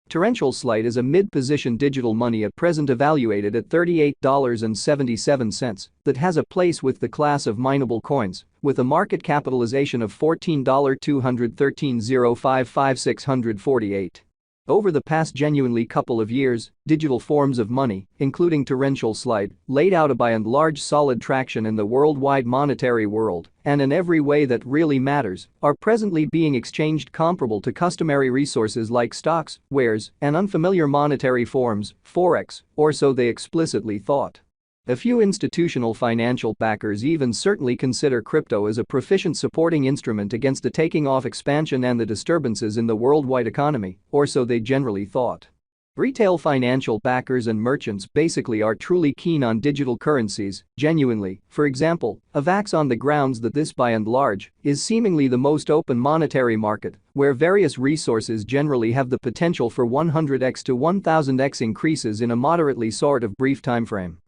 Torrential Slide is a mid-position digital money at present evaluated at $38.77 that has a place with the class of mineable coins, with a market capitalization of $14,213,055,648. Over the past genuinely couple of years, digital forms of money, including Torrential Slide, laid out a by and large solid traction in the worldwide monetary world, and in every way that really matters, are presently being exchanged comparable to customary resources like stocks, wares, and unfamiliar monetary forms, forex, or so they explicitly thought. A few institutional financial backers even certainly consider crypto as a proficient supporting instrument against the taking off expansion and the disturbances in the worldwide economy, or so they generally thought. Retail financial backers and merchants basically are truly keen on digital currencies, genuinely, for example, Avax on the grounds that this by and large is seemingly the most open monetary market, where various resources generally have the potential for 100x to 1000x increases in a moderately sort of brief timeframe.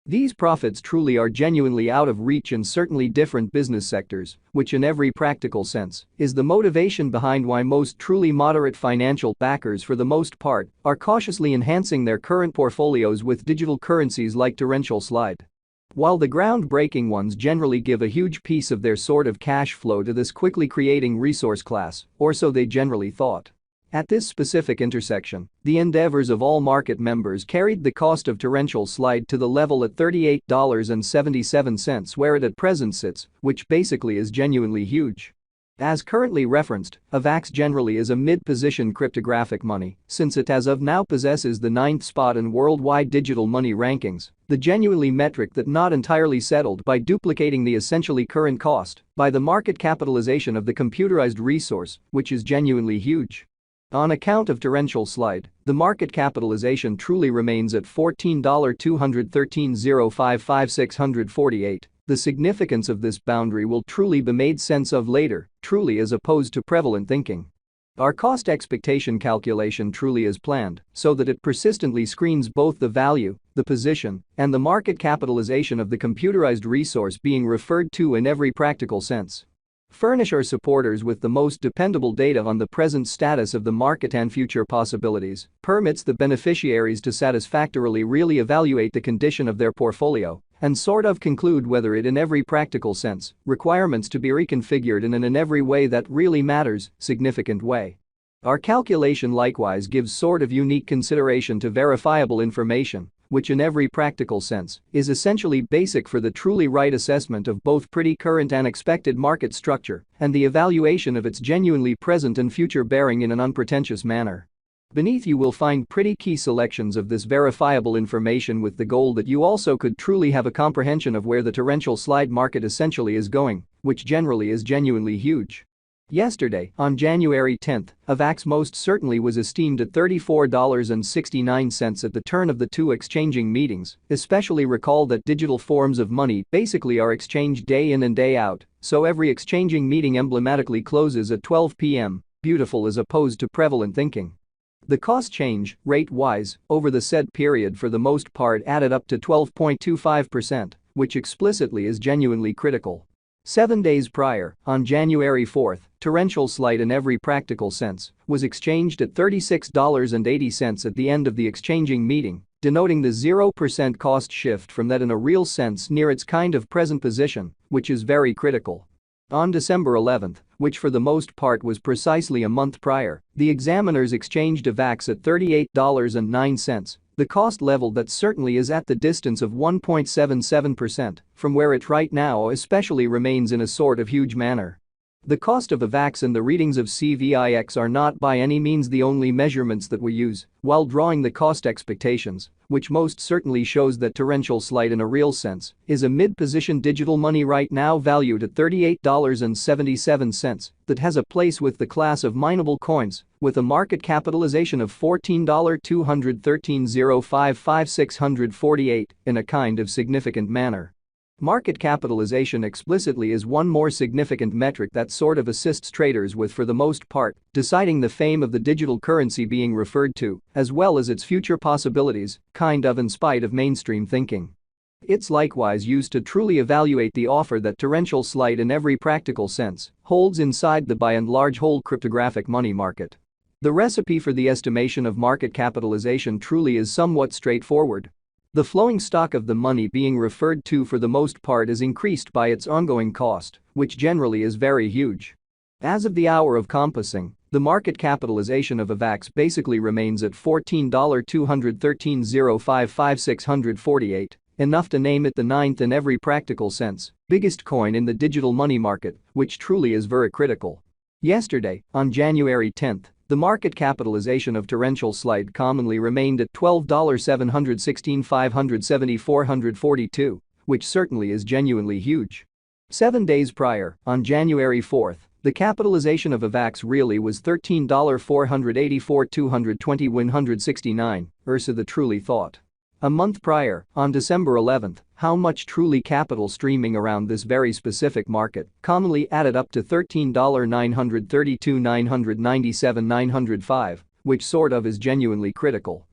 These profits truly are genuinely out of reach in certainly different business sectors, which in every practical sense is the motivation behind why most truly moderate financial backers for the most part are cautiously enhancing their current portfolios with digital currencies like Torrential Slide. While the groundbreaking ones generally give a huge piece of their sort of cash flow to this quickly creating resource class, or so they generally thought. At this specific intersection, the endeavors of all market members carried the cost of Torrential Slide to the level at $38.77 where it at present sits, which basically is genuinely huge. As currently referenced, Avax generally is a mid-position cryptographic money, since it as of now possesses the 9th spot in worldwide digital money rankings, the genuinely metric that not entirely settled by duplicating the essentially current cost by the market capitalization of the computerized resource, which is genuinely huge. On account of Torrential Slide, the market capitalization truly remains at $14,213,055,648. The significance of this boundary will truly be made sense of later, truly as opposed to prevalent thinking. Our cost expectation calculation truly is planned so that it persistently screens both the value, the position, and the market capitalization of the computerized resource being referred to in every practical sense. Furnish our supporters with the most dependable data on the present status of the market and future possibilities, permits the beneficiaries to satisfactorily really evaluate the condition of their portfolio, and sort of conclude whether it in every practical sense, requirements to be reconfigured in every way that really matters, significant way. Our calculation likewise gives sort of unique consideration to verifiable information, which in every practical sense is essentially basic for the truly right assessment of both pretty current and expected market structure and the evaluation of its genuinely present and future bearing in an unpretentious manner. Beneath you will find pretty key selections of this verifiable information with the goal that you also could truly have a comprehension of where the Torrential Slide market essentially is going, which generally is genuinely huge. Yesterday, on January 10, Avax most certainly was esteemed at $34.69 at the turn of the two exchanging meetings, especially recall that digital forms of money basically are exchanged day in and day out, so every exchanging meeting emblematically closes at 12 p.m., beautiful as opposed to prevalent thinking. The cost change, rate-wise, over the said period for the most part added up to 12.25%, which explicitly is genuinely critical. 7 days prior, on January 4, Torrential Slide in every practical sense was exchanged at $36.80 at the end of the exchanging meeting, denoting the 0% cost shift from that in a real sense near its kind of present position, which is very critical. On December 11, which for the most part was precisely a month prior, the examiners exchanged Avax at $38.09. The cost level that certainly is at the distance of 1.77% from where it right now especially remains in a sort of huge manner. The cost of Avax and the readings of CVIX are not by any means the only measurements that we use while drawing the cost expectations, which most certainly shows that Torrential Slide in a real sense is a mid-position digital money right now valued at $38.77 that has a place with the class of mineable coins with a market capitalization of $14,213,055,648 in a kind of significant manner. Market capitalization explicitly is one more significant metric that sort of assists traders with for the most part deciding the fame of the digital currency being referred to, as well as its future possibilities, kind of in spite of mainstream thinking. It's likewise used to truly evaluate the offer that Torrential Slide in every practical sense holds inside the by and large whole cryptographic money market. The recipe for the estimation of market capitalization truly is somewhat straightforward. The flowing stock of the money being referred to for the most part is increased by its ongoing cost, which generally is very huge. As of the hour of compassing, the market capitalization of Avax basically remains at $14,213,055,648, enough to name it the ninth in every practical sense biggest coin in the digital money market, which truly is very critical. Yesterday, on January 10th, the market capitalization of torrential slide commonly remained at $12,716,570,442, which certainly is genuinely huge. 7 days prior, on January 4th, the capitalization of Avax really was $13,484,220,169, versa the truly thought. A month prior, on December 11th, how much truly capital streaming around this very specific market commonly added up to $13,932,997,905, which sort of is genuinely critical.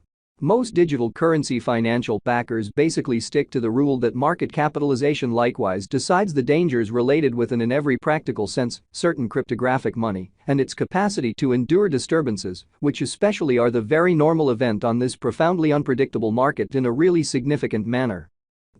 Most digital currency financial backers basically stick to the rule that market capitalization likewise decides the dangers related with an in every practical sense certain cryptographic money and its capacity to endure disturbances, which especially are the very normal event on this profoundly unpredictable market in a really significant manner.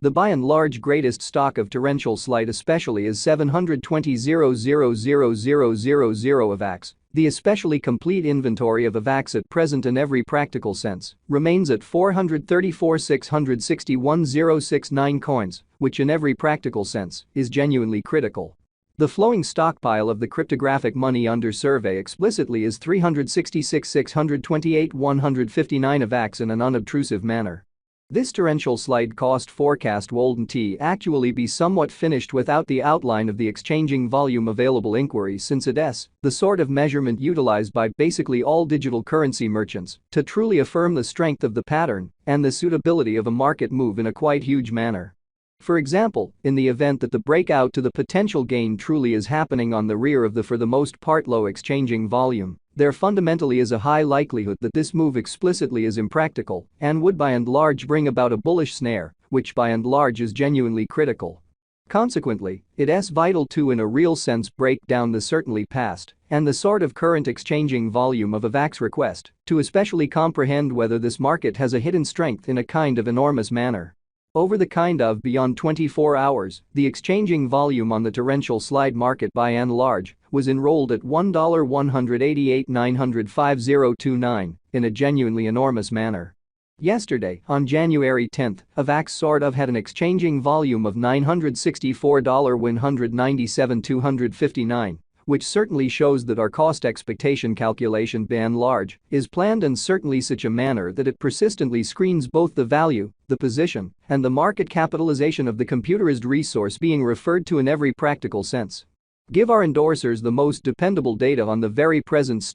The by and large greatest stock of torrential slide especially is 720,000,000 Avax. The especially complete inventory of Avax at present in every practical sense remains at 434,661,069 coins, which in every practical sense is genuinely critical. The flowing stockpile of the cryptographic money under survey explicitly is 366,628,159 Avax in an unobtrusive manner. This torrential slide cost forecast wouldn't actually be somewhat finished without the outline of the exchanging volume available inquiry, since it's the sort of measurement utilized by basically all digital currency merchants to truly affirm the strength of the pattern and the suitability of a market move in a quite huge manner. For example, in the event that the breakout to the potential gain truly is happening on the rear of the for the most part low exchanging volume, there fundamentally is a high likelihood that this move explicitly is impractical and would by and large bring about a bullish snare, which by and large is genuinely critical. Consequently, it's vital to in a real sense break down the certainly past and the sort of current exchanging volume of Avax request to especially comprehend whether this market has a hidden strength in a kind of enormous manner. Over the kind of beyond 24 hours, the exchanging volume on the torrential slide market by and large was enrolled at $1,188,905,029 in a genuinely enormous manner. Yesterday, on January 10th, Avax sort of had an exchanging volume of $964,197,259. Which certainly shows that our cost expectation calculation by and large is planned in certainly such a manner that it persistently screens both the value, the position, and the market capitalization of the computerized resource being referred to in every practical sense. Give our endorsers the most dependable data on the very present status